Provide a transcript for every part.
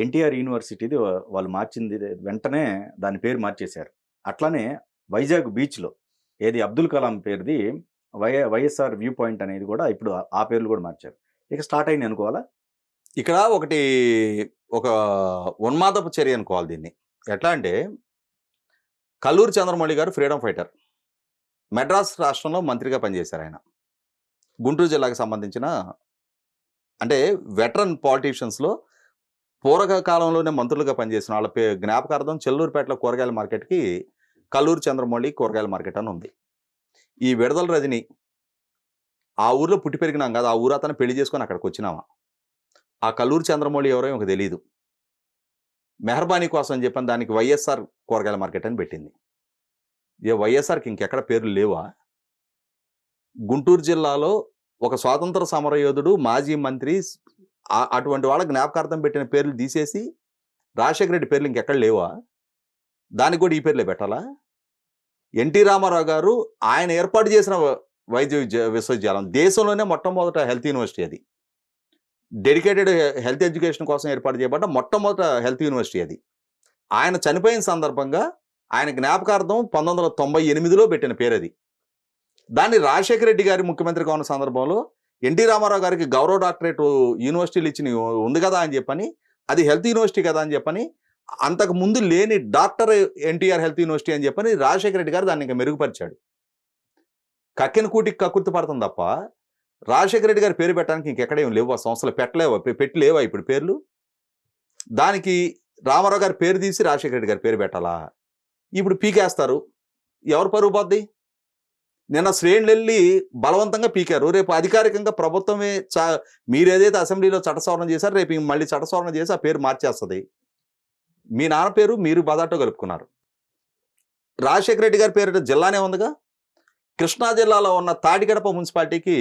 ఎన్టీఆర్ యూనివర్సిటీది వాళ్ళు మార్చింది వెంటనే దాని పేరు మార్చేశారు. అట్లానే వైజాగ్ బీచ్‌లో ఏది అబ్దుల్ కలాం పేరుది వైఎస్ఆర్ వ్యూ పాయింట్ అనేది కూడా ఇప్పుడు ఆ పేర్లు కూడా మార్చారు. ఇక స్టార్ట్ అయింది అనుకోవాలా? ఇక్కడ ఒక ఉన్మాదపు చర్య అనుకోవాలి దీన్ని. ఎట్లా అంటే కల్లూరి చంద్రమౌళి గారు ఫ్రీడమ్ ఫైటర్. మెడ్రాస్ రాష్ట్రంలో మంత్రిగా పనిచేశారు ఆయన. గుంటూరు జిల్లాకు సంబంధించిన అంటే వెటరన్ పాలిటీషియన్స్‌లో పూర్వకాలంలోనే మంత్రులుగా పనిచేసిన వాళ్ళ జ్ఞాపకార్థం చెల్లూరుపేటలో కూరగాయల మార్కెట్‌కి కల్లూరి చంద్రమౌళి కూరగాయల మార్కెట్ అని ఉంది. ఈ విడుదల రజని ఆ ఊర్లో పుట్టి పెరిగినాం కదా, ఆ ఊరు అతను పెళ్లి చేసుకొని అక్కడికి వచ్చినామా. ఆ కల్లూరి చంద్రమౌళి ఎవరో మాకు తెలియదు. మెహర్బానీ కోసం అని చెప్పని దానికి వైఎస్ఆర్ కూరగాయల మార్కెట్ అని పెట్టింది. వైఎస్ఆర్కి ఇంకెక్కడ పేర్లు లేవా? గుంటూరు జిల్లాలో ఒక స్వాతంత్ర సమరయోధుడు, మాజీ మంత్రి అటువంటి వాళ్ళ జ్ఞాపకార్థం పెట్టిన పేర్లు తీసేసి రాజశేఖర రెడ్డి పేర్లు ఇంకెక్కడ లేవా? దానికి కూడా ఈ పేర్లే పెట్టాలా? ఎన్టీ రామారావు గారు ఆయన ఏర్పాటు చేసిన వైద్య విశ్వవిద్యాలయం, దేశంలోనే మొట్టమొదట హెల్త్ యూనివర్సిటీ అది. డెడికేటెడ్ హెల్త్ ఎడ్యుకేషన్ కోసం ఏర్పాటు చేయబడ్డ మొట్టమొదట హెల్త్ యూనివర్సిటీ అది. ఆయన చనిపోయిన సందర్భంగా ఆయన జ్ఞాపకార్థం 1998లో పెట్టిన పేరు అది. దాన్ని రాజశేఖర రెడ్డి గారి ముఖ్యమంత్రిగా ఉన్న సందర్భంలో ఎన్టీ రామారావు గారికి గౌరవ డాక్టరేట్ యూనివర్సిటీలు ఇచ్చిన ఉంది కదా అని చెప్పని, అది హెల్త్ యూనివర్సిటీ కదా అని చెప్పని, అంతకు ముందు లేని డాక్టర్ ఎన్టీఆర్ హెల్త్ యూనివర్సిటీ అని చెప్పని రాజశేఖర రెడ్డి గారు దాన్ని ఇంకా మెరుగుపరిచాడు. కక్కిన కూటికి కక్కుర్తి పడుతుంది తప్ప రాజశేఖర రెడ్డి గారి పేరు పెట్టడానికి ఇంకెక్కడేం లేవు. ఆ సంస్థలు పెట్టలేవా ఇప్పుడు పేర్లు? దానికి రామారావు గారి పేరు తీసి రాజశేఖర రెడ్డి గారి పేరు పెట్టాలా? ఇప్పుడు పీకేస్తారు. ఎవరు పరుగు పోద్ది? నిన్న శ్రేణులు వెళ్ళి బలవంతంగా పీకారు. రేపు అధికారికంగా ప్రభుత్వమే మీరేదైతే అసెంబ్లీలో చట్టసవరణ చేశారో రేపు మళ్ళీ చట్టసవరణ చేసి ఆ పేరు మార్చేస్తుంది. మీ నాన్న పేరు మీరు బదాటో కలుపుకున్నారు. రాజశేఖర రెడ్డి గారి పేరు జిల్లానే ఉందిగా. కృష్ణా జిల్లాలో ఉన్న తాడిగడప మున్సిపాలిటీకి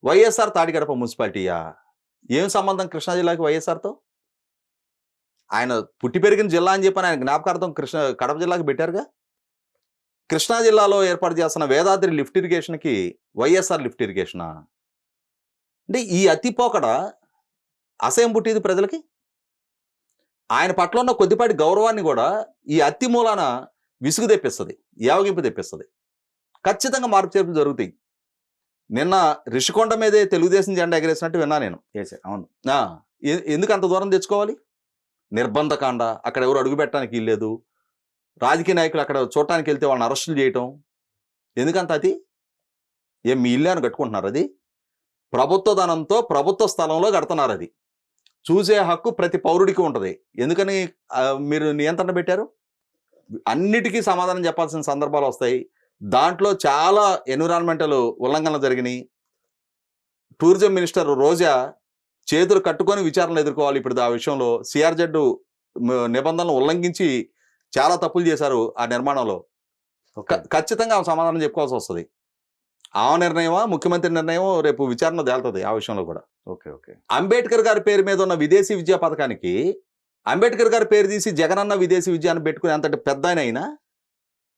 వైఎస్ఆర్ తాడిగడప మున్సిపాలిటీయా? ఏం సంబంధం కృష్ణా జిల్లాకి వైఎస్ఆర్తో? ఆయన పుట్టి పెరిగిన జిల్లా అని చెప్పని ఆయన జ్ఞాపకార్థం కడప జిల్లాకి పెట్టారుగా. కృష్ణా జిల్లాలో ఏర్పాటు చేస్తున్న వేదాద్రి లిఫ్ట్ ఇరిగేషన్కి వైఎస్ఆర్ లిఫ్ట్ ఇరిగేషనా? అంటే ఈ అతిపోకడ అసహ్యం పుట్టింది ప్రజలకి. ఆయన పట్ల ఉన్న కొద్దిపాటి గౌరవాన్ని కూడా ఈ అతి మూలాన విసుగు తెప్పిస్తుంది, యావగింపు తెప్పిస్తుంది. ఖచ్చితంగా మార్పు చేర్పులు జరుగుతాయి. నిన్న రిషికొండ మీదే తెలుగుదేశం జెండా ఎగరేసినట్టు విన్నా నేను. అవును. ఎందుకు అంత దూరం తెచ్చుకోవాలి? నిర్బంధకాండ, అక్కడ ఎవరు అడుగు పెట్టడానికి ఇల్లేదు. రాజకీయ నాయకులు అక్కడ చూడటానికి వెళ్తే వాళ్ళని అరెస్టులు చేయటం ఎందుకంత? అది ఏం మీ ఇల్లు అని కట్టుకుంటున్నారు? అది ప్రభుత్వ ధనంతో ప్రభుత్వ స్థలంలో కడుతున్నారు. అది చూసే హక్కు ప్రతి పౌరుడికి ఉంటుంది. ఎందుకని మీరు నియంత్రణ పెట్టారు? అన్నిటికీ సమాధానం చెప్పాల్సిన సందర్భాలు వస్తాయి. దాంట్లో చాలా ఎన్విరాన్మెంటల్ ఉల్లంఘనలు జరిగినాయి. టూరిజం మినిస్టర్ రోజా చేతులు కట్టుకొని విచారణలు ఎదుర్కోవాలి ఇప్పుడు ఆ విషయంలో. సిఆర్జెడ్ నిబంధనలు ఉల్లంఘించి చాలా తప్పులు చేశారు ఆ నిర్మాణంలో. ఖచ్చితంగా సమాధానం చెప్పుకోవాల్సి వస్తుంది. ఆ నిర్ణయమా ముఖ్యమంత్రి నిర్ణయం రేపు విచారణ తేలుతుంది ఆ విషయంలో కూడా. ఓకే. అంబేద్కర్ గారి పేరు మీద ఉన్న విదేశీ విద్యా పథకానికి అంబేద్కర్ గారి పేరు తీసి జగనన్న విదేశీ విద్య అని పెట్టుకుని అంతటి పెద్ద అయినా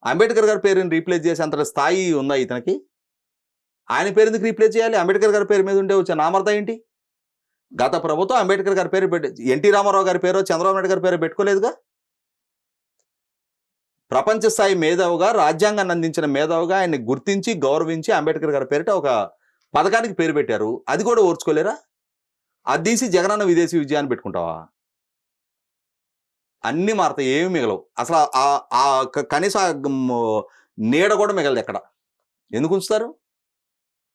అంబేద్కర్ గారి పేరుని రీప్లేస్ చేసి అంతటి స్థాయి ఉందా ఇతనికి? ఆయన పేరు ఎందుకు రీప్లేస్ చేయాలి? అంబేద్కర్ గారి పేరు మీద ఉండే వచ్చే నామర్థం ఏంటి? గత ప్రభుత్వం అంబేద్కర్ గారి పేరు ఎన్టీ రామారావు గారి పేరు చంద్రబాబు నాయుడు గారి పేరు పెట్టుకోలేదుగా. ప్రపంచ స్థాయి మేధావుగా, రాజ్యాంగాన్ని అందించిన మేధావుగా ఆయన్ని గుర్తించి గౌరవించి అంబేద్కర్ గారి పేరిట ఒక పథకానికి పేరు పెట్టారు. అది కూడా ఓర్చుకోలేరా? అది తీసి జగనన్న విదేశీ విద్య అని పెట్టుకుంటావా? అన్ని మారతాయి, ఏమి మిగలవు. అసలు ఆ కనీసం నీడ కూడా మిగలదు ఎక్కడ. ఎందుకు ఉంచుతారు?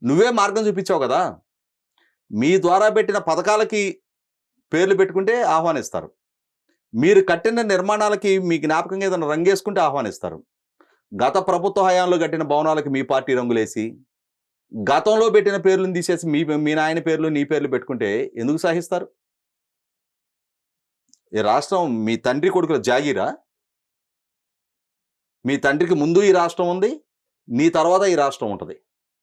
నువ్వే మార్గం చూపించావు కదా. మీ ద్వారా పెట్టిన పథకాలకి పేర్లు పెట్టుకుంటే ఆహ్వానిస్తారు. మీరు కట్టిన నిర్మాణాలకి మీ జ్ఞాపకంగా ఏదైనా రంగేసుకుంటే ఆహ్వానిస్తారు. గత ప్రభుత్వ హయాంలో కట్టిన భవనాలకి మీ పార్టీ రంగులేసి గతంలో పెట్టిన పేర్లను తీసేసి మీ నాయన పేర్లు నీ పేర్లు పెట్టుకుంటే ఎందుకు సహిస్తారు? ఈ రాష్ట్రం మీ తండ్రి కొడుకుల జాగీరా? మీ తండ్రికి ముందు ఈ రాష్ట్రం ఉంది, నీ తర్వాత ఈ రాష్ట్రం ఉంటుంది.